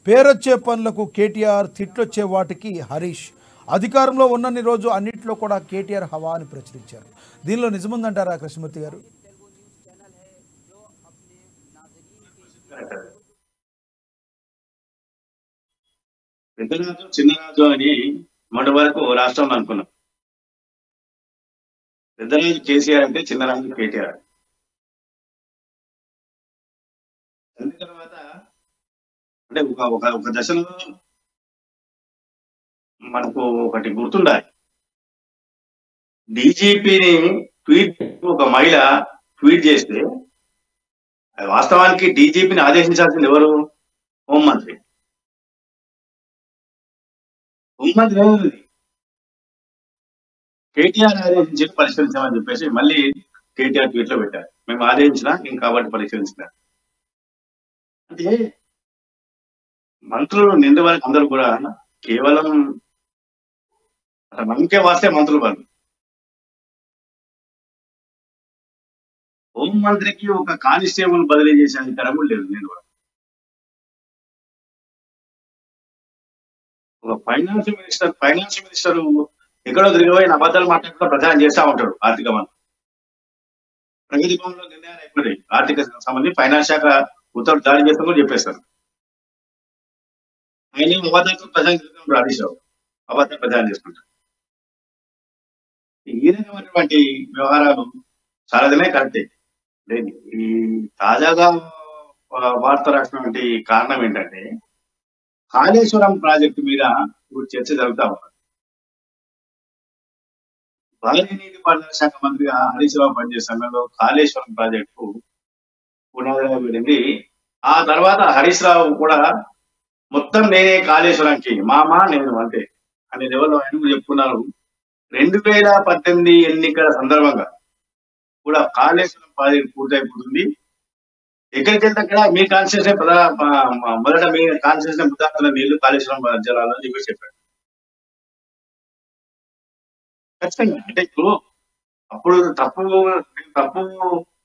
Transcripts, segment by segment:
పేరొచ్చే పనులకు కేటీఆర్, తిట్లొచ్చే వాటికి హరీష్. అధికారంలో ఉన్నన్ని రోజు అన్నింటిలో కూడా కేటీఆర్ హవా అని ప్రచురించారు. దీనిలో నిజముందంటారా కృష్ణమూర్తి గారు? పెద్దరాజు చిన్నరాజు అని మొన్న వరకు రాష్ట్రంలో అనుకున్నాం. పెద్దరాజు కేసీఆర్ అంటే చిన్నరాజు కేటీఆర్. దాని తర్వాత అంటే ఒక దశలో మనకు ఒకటి గుర్తుండాలి. డీజీపీని ట్వీట్ ఒక మహిళ ట్వీట్ చేస్తే వాస్తవానికి డీజీపీని ఆదేశించాల్సింది ఎవరు? హోంమంత్రి. హోంమంత్రి కేటీఆర్ ఆదేశించి పరిష్కరించామని చెప్పేసి మళ్ళీ కేటీఆర్ ట్వీట్ లో పెట్టారు, మేము ఆదేశించినా నేను కాబట్టి పరిష్కరించిన. అంటే మంత్రులు నిండు వరకు అందరూ కూడా కేవలం మనకే వాస్తే మంత్రులు వాళ్ళు. హోంమంత్రికి ఒక కానిస్టేబుల్ బదిలీ చేసే అధికారం లేదు. నేను ఒక ఫైనాన్స్ మినిస్టర్ ఎక్కడో తిరిగిపోయి అబద్ధాలు మాట్లాడుతూ ప్రచారం చేస్తా ఉంటాడు. ఆర్థిక మంత్రి ప్రగతి భవన్లో నిర్ణయాలు అయిపోతాయి, ఆర్థిక సంబంధించి ఫైనాన్స్ శాఖ ఉత్తర్వులు జారీ చేస్తాం కూడా చెప్పేస్తారు. ఆయన అబద్ధాలతో ప్రచారం చేస్తుంటారు. హరీష్ రావు అబద్ధాలు ప్రచారం చేసుకుంటారు. ఈ రకమైనటువంటి వ్యవహారాలు సారథమే కరెక్టే. ఈ తాజాగా వార్త రాసినటువంటి కారణం ఏంటంటే కాళేశ్వరం ప్రాజెక్టు మీద చర్చ జరుగుతా ఉంది. భారీ నీటిపారుదల శాఖ మంత్రిగా హరీష్ రావు పనిచేసే సమయంలో కాళేశ్వరం ప్రాజెక్టు పునాదిగా వెళ్ళింది. ఆ తర్వాత హరీష్ రావు కూడా మొత్తం నేనే కాళేశ్వరంకి మామా నేను అంటే అనే లెవెల్లో ఆయన చెప్పుకున్నారు. 2018 ఎన్నికల సందర్భంగా కూడా కాళేశ్వరం ప్రాజెక్టు పూర్తయిపోతుంది, ఎక్కడికి వెళ్తే అక్కడ మీ కాన్స్టిట్యూషన్ మొదట మీ కాన్స్టిట్యూషన్ ముద్దాతున్న నీళ్లు కాళేశ్వరం జలాలని చెప్పి చెప్పాడు. ఖచ్చితంగా అంటే ఇప్పుడు అప్పుడు తప్పు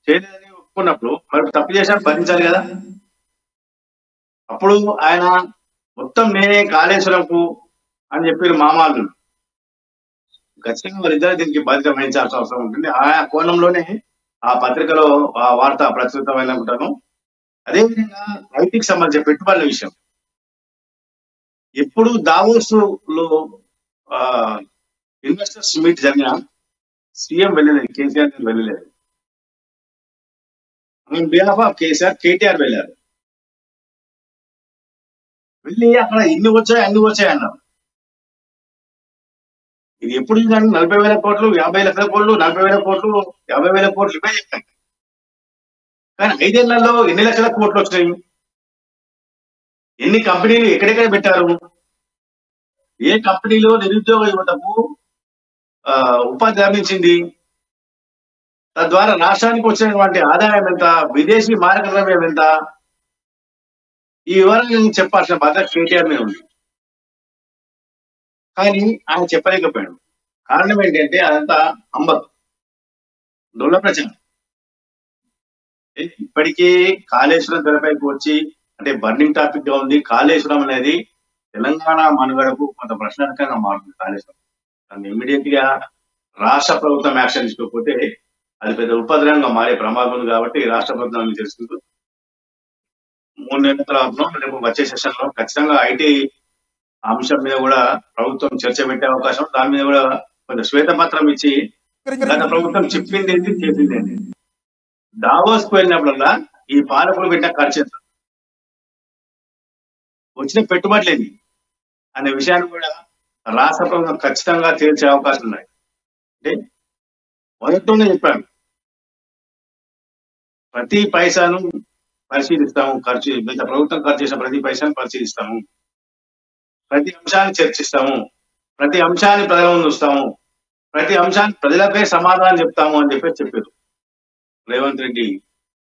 చేయలేదని ఒప్పుకున్నప్పుడు మరి తప్పు చేసినట్టు భరించాలి కదా. అప్పుడు ఆయన మొత్తం నేనే కాళేశ్వరంకు అని చెప్పి మామాలు ఖచ్చితంగా వారిద్దరు దీనికి బాధ్యత వహించాల్సిన అవసరం ఉంటుంది. ఆ కోణంలోనే ఆ పత్రికలో ఆ వార్త ప్రచురితమైన ఉంటాను. అదేవిధంగా రైతుకి సంబంధించిన పెట్టుబడుల విషయం ఎప్పుడు దావోస్ లో ఇన్వెస్టర్స్ మీట్ జరిగిన సీఎం వెళ్ళలేదు, కేసీఆర్ వెళ్ళలేదు. బిహాఫ్ ఆఫ్ కేటీఆర్ వెళ్ళారు. వెళ్ళి అక్కడ ఇన్ని వచ్చాయి అన్నారు. ఇది ఎప్పుడు కానీ 40,000 కోట్లు, 50 లక్షల కోట్లు, 40,000 కోట్లు, 50,000 కోట్లు ఇవే చెప్పాయి. కానీ 5 ఏళ్లలో ఎన్ని లక్షల కోట్లు వచ్చినాయి? ఎన్ని కంపెనీలు ఎక్కడెక్కడ పెట్టారు? ఏ కంపెనీలో నిరుద్యోగ యువతకు ఉపాధి లభించింది? తద్వారా రాష్ట్రానికి వచ్చినటువంటి ఆదాయం ఎంత, విదేశీ మారక ద్రవ్యం ఎంత? ఈ వివరాలను చెప్పాల్సిన బాధ్యత కేటీఆర్ మీద ఉంది. కానీ ఆయన చెప్పలేకపోయాడు. కారణం ఏంటంటే అదంతా డొల్ల ప్రచారం. ఇప్పటికీ కాళేశ్వరం తెరపైకి వచ్చి అంటే బర్నింగ్ టాపిక్ గా ఉంది. కాళేశ్వరం అనేది తెలంగాణ మనుగడకు కొంత ప్రశ్నార్థకంగా మారుతుంది. కాళేశ్వరం దాన్ని ఇమ్మీడియట్ గా రాష్ట్ర ప్రభుత్వం యాక్షన్ తీసుకోకపోతే అది పెద్ద ఉపద్రవంగా మారే ప్రమాదం ఉంది. కాబట్టి రాష్ట్ర ప్రభుత్వం తెలుసుకుంటూ 3 నెలల తర్వాత రేపు వచ్చే సెషన్ లో ఖచ్చితంగా ఐటీ అంశం మీద కూడా ప్రభుత్వం చర్చ పెట్టే అవకాశం, దాని మీద కూడా కొంచెం శ్వేతపత్రం ఇచ్చి గత ప్రభుత్వం చెప్పింది ఏంటి చేసింది ఏంటి, దావోస్ కు వెళ్ళినప్పుడల్లా ఈ పాలకులు పెట్టిన ఖర్చు ఎంత, వచ్చిన పెట్టుబడులేంది అనే విషయాన్ని కూడా రాష్ట్ర ప్రభుత్వం ఖచ్చితంగా తేల్చే అవకాశం ఉన్నాయి. అంటే మొదట్లోనే చెప్పాను, ప్రతి పైసాను పరిశీలిస్తాము, ప్రభుత్వం ఖర్చు చేసిన ప్రతి పైసాను పరిశీలిస్తాము, ప్రతి అంశాన్ని చర్చిస్తాము, ప్రతి అంశాన్ని ప్రజల ముందు ఉంచుతాము, ప్రతి అంశాన్ని ప్రజలపై సమాధానం చెప్తాము అని చెప్పారు రేవంత్ రెడ్డి